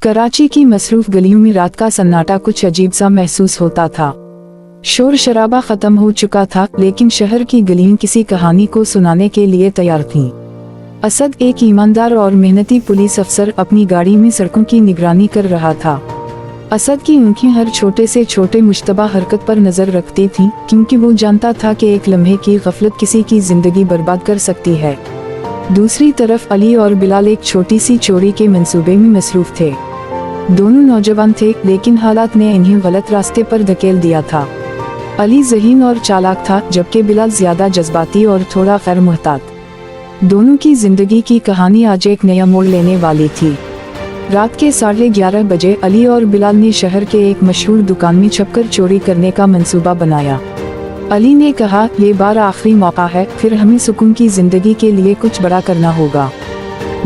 कराची की मसरूफ गलियों में रात का सन्नाटा कुछ अजीब सा महसूस होता था। शोर शराबा खत्म हो चुका था, लेकिन शहर की गलियां किसी कहानी को सुनाने के लिए तैयार थीं। असद, एक ईमानदार और मेहनती पुलिस अफसर, अपनी गाड़ी में सड़कों की निगरानी कर रहा था। असद की आंखें हर छोटे से छोटे मुश्तबा हरकत पर नजर रखती थीं, क्योंकि वो जानता था कि एक लम्हे की गफलत किसी की जिंदगी बर्बाद कर सकती है। दूसरी तरफ अली और बिलाल एक छोटी सी चोरी के मंसूबे में मसरूफ थे। दोनों नौजवान थे, लेकिन हालात ने इन्हें गलत रास्ते पर धकेल दिया था। अली ज़हीन और चालाक था, जबकि बिलाल ज्यादा जज्बाती और थोड़ा गैर मुहतात। दोनों की जिंदगी की कहानी आज एक नया मोड़ लेने वाली थी। रात के 11:30 बजे अली और बिलाल ने शहर के एक मशहूर दुकान में छुपकर चोरी करने का मंसूबा बनाया। अली ने कहा, ये बार आखिरी मौका है, फिर हमें सुकून की जिंदगी के लिए कुछ बड़ा करना होगा।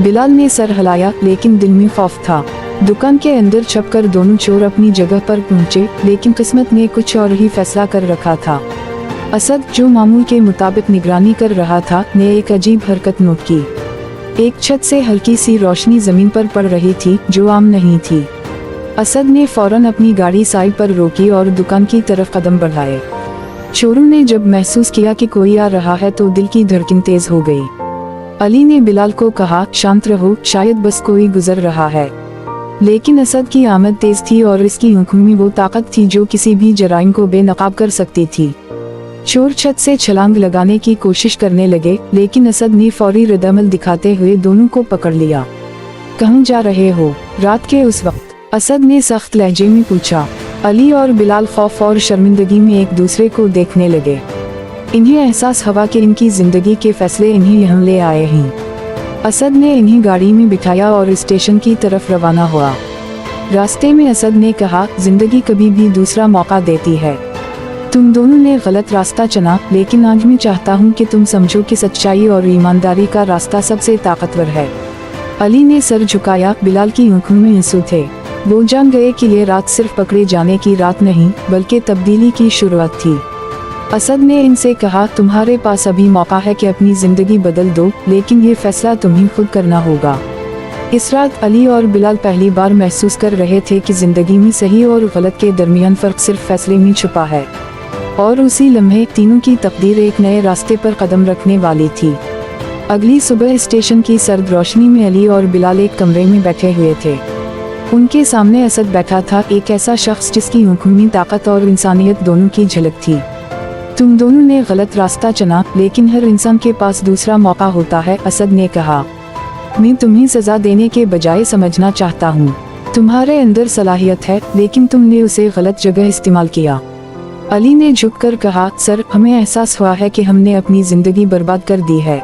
बिलाल ने सर हिलाया, लेकिन दिल में खौफ था। दुकान के अंदर छुपकर दोनों चोर अपनी जगह पर पहुंचे, लेकिन किस्मत ने कुछ और ही फैसला कर रखा था। असद, जो मामूल के मुताबिक निगरानी कर रहा था, ने एक अजीब हरकत नोट की। एक छत से हल्की सी रोशनी जमीन पर पड़ रही थी, जो आम नहीं थी। असद ने फौरन अपनी गाड़ी साइड पर रोकी और दुकान की तरफ कदम बढ़ाए। चोरों ने जब महसूस किया कि कोई आ रहा है तो दिल की धड़कन तेज हो गई। अली ने बिलाल को कहा, शांत रहो, शायद बस कोई गुजर रहा है। लेकिन असद की आमद तेज थी और इसकी आंखों में वो ताकत थी जो किसी भी जराइम को बेनकाब कर सकती थी। चोर छत से छलांग लगाने की कोशिश करने लगे, लेकिन असद ने फौरी रद्दअमल दिखाते हुए दोनों को पकड़ लिया। कहाँ जा रहे हो? रात के उस वक्त असद ने सख्त लहजे में पूछा। अली और बिलाल खौफ और शर्मिंदगी में एक दूसरे को देखने लगे। इन्हें एहसास हुआ कि इनकी जिंदगी के फैसले इन्हें यहाँ ले आए हैं। असद ने इन्हें गाड़ी में बिठाया और स्टेशन की तरफ रवाना हुआ। रास्ते में असद ने कहा, जिंदगी कभी भी दूसरा मौका देती है। तुम दोनों ने गलत रास्ता चुना, लेकिन आज मैं चाहता हूँ कि तुम समझो कि सच्चाई और ईमानदारी का रास्ता सबसे ताकतवर है। अली ने सर झुकाया, बिलाल की आंखों में आंसू थे। वो जान गए कि ये रात सिर्फ पकड़े जाने की रात नहीं, बल्कि तब्दीली की शुरुआत थी। असद ने इनसे कहा, तुम्हारे पास अभी मौका है कि अपनी जिंदगी बदल दो, लेकिन ये फैसला तुम्हें खुद करना होगा। इस रात अली और बिलाल पहली बार महसूस कर रहे थे कि जिंदगी में सही और गलत के दरमियान फर्क सिर्फ फैसले में छुपा है। और उसी लम्हे तीनों की तकदीर एक नए रास्ते पर कदम रखने वाली थी। अगली सुबह स्टेशन की सर्द रोशनी में अली और बिलाल एक कमरे में बैठे हुए थे। उनके सामने असद बैठा था, एक ऐसा शख्स जिसकी आंखों में ताकत और इंसानियत दोनों की झलक थी। तुम दोनों ने गलत रास्ता चुना, लेकिन हर इंसान के पास दूसरा मौका होता है, असद ने कहा। मैं तुम्हें सजा देने के बजाय समझना चाहता हूँ। तुम्हारे अंदर सलाहियत है, लेकिन तुमने उसे गलत जगह इस्तेमाल किया। अली ने झुककर कहा, सर, हमें एहसास हुआ है कि हमने अपनी जिंदगी बर्बाद कर दी है।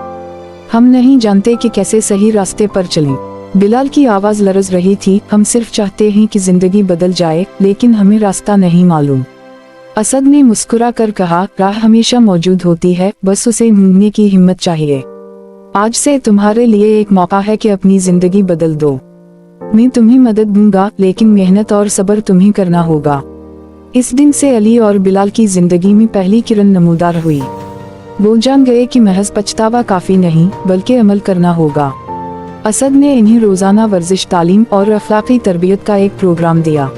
हम नहीं जानते कि कैसे सही रास्ते पर चलें। बिलाल की आवाज़ लरज रही थी, हम सिर्फ चाहते हैं कि जिंदगी बदल जाए, लेकिन हमें रास्ता नहीं मालूम। असद ने मुस्कुरा कर कहा, राह हमेशा मौजूद होती है, बस उसे ढूंढने की हिम्मत चाहिए। आज से तुम्हारे लिए एक मौका है कि अपनी जिंदगी बदल दो। मैं तुम्हें मदद दूंगा, लेकिन मेहनत और सब्र तुम्हें करना होगा। इस दिन से अली और बिलाल की जिंदगी में पहली किरण नमूदार हुई। वो जान गए कि महज पछतावा काफी नहीं, बल्कि अमल करना होगा। असद ने इन्हें रोजाना वर्जिश, तालीम और अखलाकी तरबियत का एक प्रोग्राम दिया।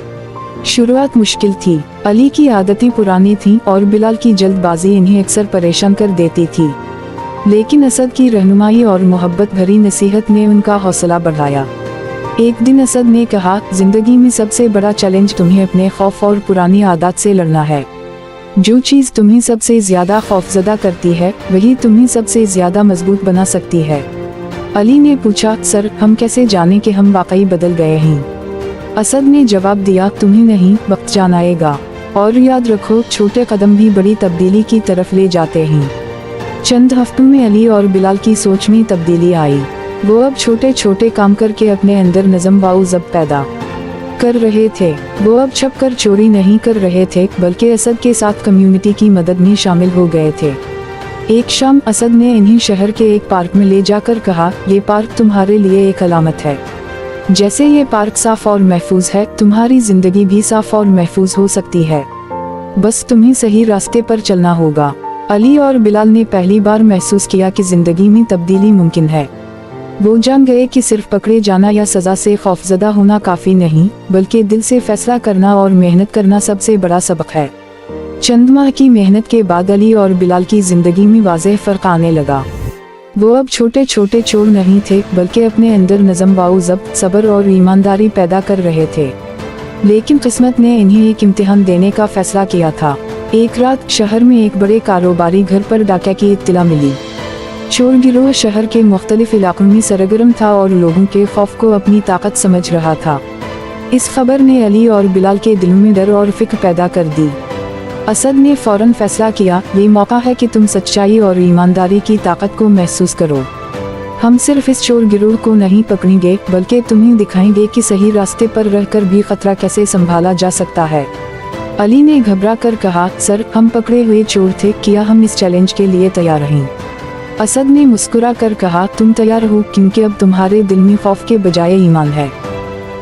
शुरुआत मुश्किल थी। अली की आदतें पुरानी थीं और बिलाल की जल्दबाजी इन्हें अक्सर परेशान कर देती थी। लेकिन असद की रहनुमाई और मोहब्बत भरी नसीहत ने उनका हौसला बढ़ाया। एक दिन असद ने कहा, जिंदगी में सबसे बड़ा चैलेंज तुम्हें अपने खौफ और पुरानी आदत से लड़ना है। जो चीज़ तुम्हें सबसे ज्यादा खौफजदा करती है, वही तुम्हें सबसे ज्यादा मजबूत बना सकती है। अली ने पूछा, सर, हम कैसे जाने कि हम वाकई बदल गए हैं? असद ने जवाब दिया, तुम्हें नहीं, वक्त जान आएगा। और याद रखो, छोटे कदम भी बड़ी तब्दीली की तरफ ले जाते हैं। चंद हफ्तों में अली और बिलाल की सोच में तब्दीली आई। वो अब छोटे छोटे काम करके अपने अंदर नज़म व ज़ब्त पैदा कर रहे थे। वो अब छुपकर चोरी नहीं कर रहे थे, बल्कि असद के साथ कम्युनिटी की मदद में शामिल हो गए थे। एक शाम असद ने इन्हें शहर के एक पार्क में ले जाकर कहा, ये पार्क तुम्हारे लिए एक अलामत है। जैसे ये पार्क साफ और महफूज है, तुम्हारी जिंदगी भी साफ और महफूज हो सकती है। बस तुम्हें सही रास्ते पर चलना होगा। अली और बिलाल ने पहली बार महसूस किया कि जिंदगी में तब्दीली मुमकिन है। वो जान गए कि सिर्फ पकड़े जाना या सजा से खौफजदा होना काफी नहीं, बल्कि दिल से फैसला करना और मेहनत करना सबसे बड़ा सबक है। चंद माह की मेहनत के बाद अली और बिलाल की जिंदगी में वाज़ेह फर्क आने लगा। वो अब छोटे छोटे चोर नहीं थे, बल्कि अपने अंदर नज़म व ज़ब्त, सब्र और ईमानदारी पैदा कर रहे थे। लेकिन किस्मत ने इन्हें एक इम्तिहान देने का फैसला किया था। एक रात शहर में एक बड़े कारोबारी घर पर डाका की इत्तला मिली। चोर गिरोह शहर के मुख्तलिफ इलाकों में सरगर्म था और लोगों के खौफ को अपनी ताकत समझ रहा था। इस खबर ने अली और बिलाल के दिल में डर और फिक्र पैदा कर दी। असद ने फौरन फैसला किया, ये मौका है कि तुम सच्चाई और ईमानदारी की ताकत को महसूस करो। हम सिर्फ इस चोर गिरोह को नहीं पकड़ेंगे, बल्कि तुम्हें दिखाएंगे कि सही रास्ते पर रहकर भी खतरा कैसे संभाला जा सकता है। अली ने घबरा कर कहा, सर, हम पकड़े हुए चोर थे, क्या हम इस चैलेंज के लिए तैयार हैं? असद ने मुस्कुरा कर कहा, तुम तैयार हो, क्योंकि अब तुम्हारे दिल में खौफ के बजाय ईमान है,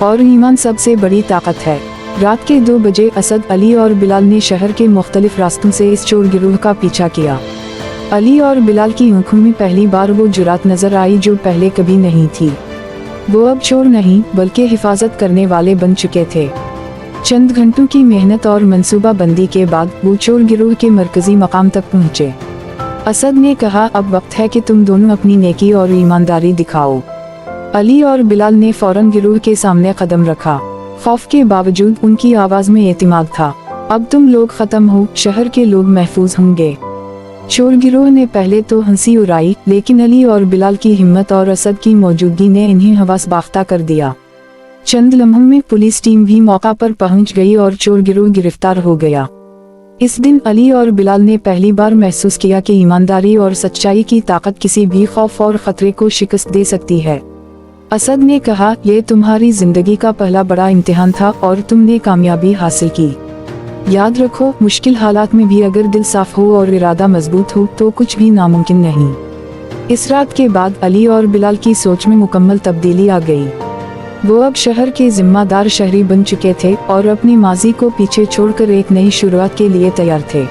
और ईमान सबसे बड़ी ताकत है। रात के 2 बजे असद, अली और बिलाल ने शहर के मुख्तलिफ रास्तों से इस चोर गिरोह का पीछा किया। अली और बिलाल की आंखों में पहली बार वो जुरात नजर आई जो पहले कभी नहीं थी। वो अब चोर नहीं, बल्कि हिफाजत करने वाले बन चुके थे। चंद घंटों की मेहनत और मंसूबा बंदी के बाद वो चोर गिरोह के मरकजी मकाम तक पहुँचे। असद ने कहा, अब वक्त है कि तुम दोनों अपनी नेकी और ईमानदारी दिखाओ। अली और बिलाल ने फौरन गिरोह के सामने कदम रखा। खौफ के बावजूद उनकी आवाज में एतमाद था। अब तुम लोग खत्म हो, शहर के लोग महफूज होंगे। चोर गिरोह ने पहले तो हंसी उड़ाई, लेकिन अली और बिलाल की हिम्मत और असद की मौजूदगी ने इन्हें हवास बाख्ता कर दिया। चंद लम्हों में पुलिस टीम भी मौका पर पहुंच गई और चोर गिरोह गिरफ्तार हो गया। इस दिन अली और बिलाल ने पहली बार महसूस किया कि ईमानदारी और सच्चाई की ताकत किसी भी खौफ और खतरे को शिकस्त दे सकती है। असद ने कहा, ये तुम्हारी जिंदगी का पहला बड़ा इम्तिहान था और तुमने कामयाबी हासिल की। याद रखो, मुश्किल हालात में भी अगर दिल साफ हो और इरादा मजबूत हो तो कुछ भी नामुमकिन नहीं। इस रात के बाद अली और बिलाल की सोच में मुकम्मल तब्दीली आ गई। वो अब शहर के जिम्मेदार शहरी बन चुके थे और अपनी माजी को पीछे छोड़कर एक नई शुरुआत के लिए तैयार थे।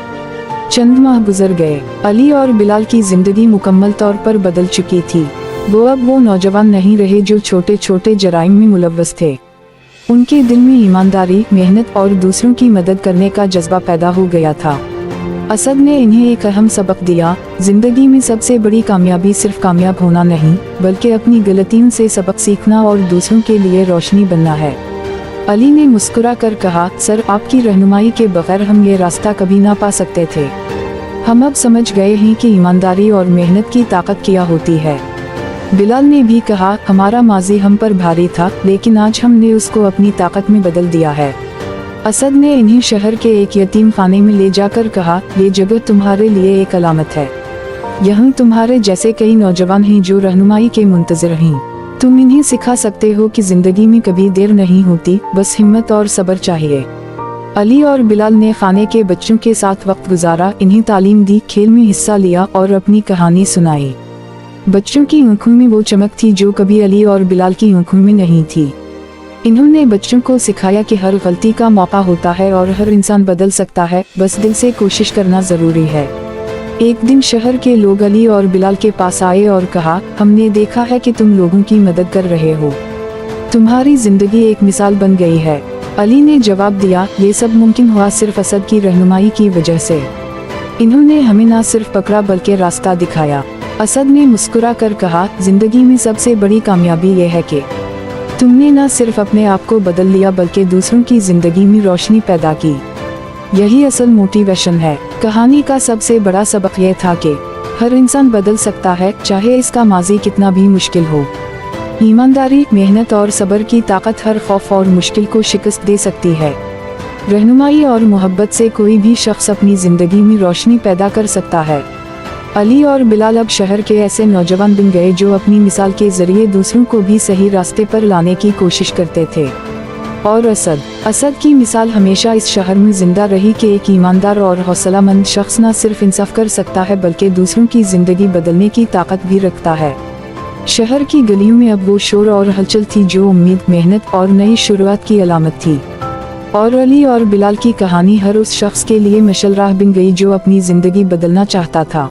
चंद माह गुजर गए। अली और बिलाल की जिंदगी मुकम्मल तौर पर बदल चुकी थी। वो अब वो नौजवान नहीं रहे जो छोटे छोटे जराइम में मुलव्वस थे। उनके दिल में ईमानदारी, मेहनत और दूसरों की मदद करने का जज्बा पैदा हो गया था। असद ने इन्हें एक अहम सबक दिया, जिंदगी में सबसे बड़ी कामयाबी सिर्फ कामयाब होना नहीं, बल्कि अपनी गलतियों से सबक सीखना और दूसरों के लिए रोशनी बनना है। अली ने मुस्कुरा कर कहा, सर, आपकी रहनुमाई के बगैर हम ये रास्ता कभी ना पा सकते थे। हम अब समझ गए हैं कि ईमानदारी और मेहनत की ताकत क्या होती है। बिलाल ने भी कहा, हमारा माजी हम पर भारी था, लेकिन आज हमने उसको अपनी ताकत में बदल दिया है। असद ने इन्हें शहर के एक यतीम खाने में ले जाकर कहा, ये जगह तुम्हारे लिए एक अलामत है। यहाँ तुम्हारे जैसे कई नौजवान हैं जो रहनुमाई के मुंतज़िर हैं। तुम इन्हें सिखा सकते हो कि जिंदगी में कभी देर नहीं होती, बस हिम्मत और सब्र चाहिए। अली और बिलाल ने खाने के बच्चों के साथ वक्त गुजारा, इन्हें तालीम दी, खेल में हिस्सा लिया और अपनी कहानी सुनाई। बच्चों की आंखों में वो चमक थी जो कभी अली और बिलाल की आंखों में नहीं थी। इन्होंने बच्चों को सिखाया कि हर गलती का मौका होता है और हर इंसान बदल सकता है, बस दिल से कोशिश करना जरूरी है। एक दिन शहर के लोग अली और बिलाल के पास आए और कहा, हमने देखा है कि तुम लोगों की मदद कर रहे हो, तुम्हारी जिंदगी एक मिसाल बन गई है। अली ने जवाब दिया, ये सब मुमकिन हुआ सिर्फ असद की रहनुमाई की वजह से। इन्होंने हमें न सिर्फ पकड़ा बल्कि रास्ता दिखाया। असद ने मुस्कुरा कर कहा, जिंदगी में सबसे बड़ी कामयाबी ये है कि तुमने न सिर्फ अपने आप को बदल लिया बल्कि दूसरों की जिंदगी में रोशनी पैदा की। यही असल मोटिवेशन है। कहानी का सबसे बड़ा सबक यह था कि हर इंसान बदल सकता है, चाहे इसका माजी कितना भी मुश्किल हो। ईमानदारी, मेहनत और सब्र की ताकत हर खौफ और मुश्किल को शिकस्त दे सकती है। रहनुमाई और मोहब्बत से कोई भी शख्स अपनी जिंदगी में रोशनी पैदा कर सकता है। अली और बिलाल अब शहर के ऐसे नौजवान बन गए जो अपनी मिसाल के जरिए दूसरों को भी सही रास्ते पर लाने की कोशिश करते थे। और असद की मिसाल हमेशा इस शहर में जिंदा रही कि एक ईमानदार और हौसलामंद शख्स न सिर्फ इंसाफ कर सकता है बल्कि दूसरों की जिंदगी बदलने की ताकत भी रखता है। शहर की गलियों में अब वो शोर और हलचल थी जो उम्मीद, मेहनत और नई शुरुआत की अलामत थी। और अली और बिलाल की कहानी हर उस शख्स के लिए मशाल राह बन गई जो अपनी जिंदगी बदलना चाहता था।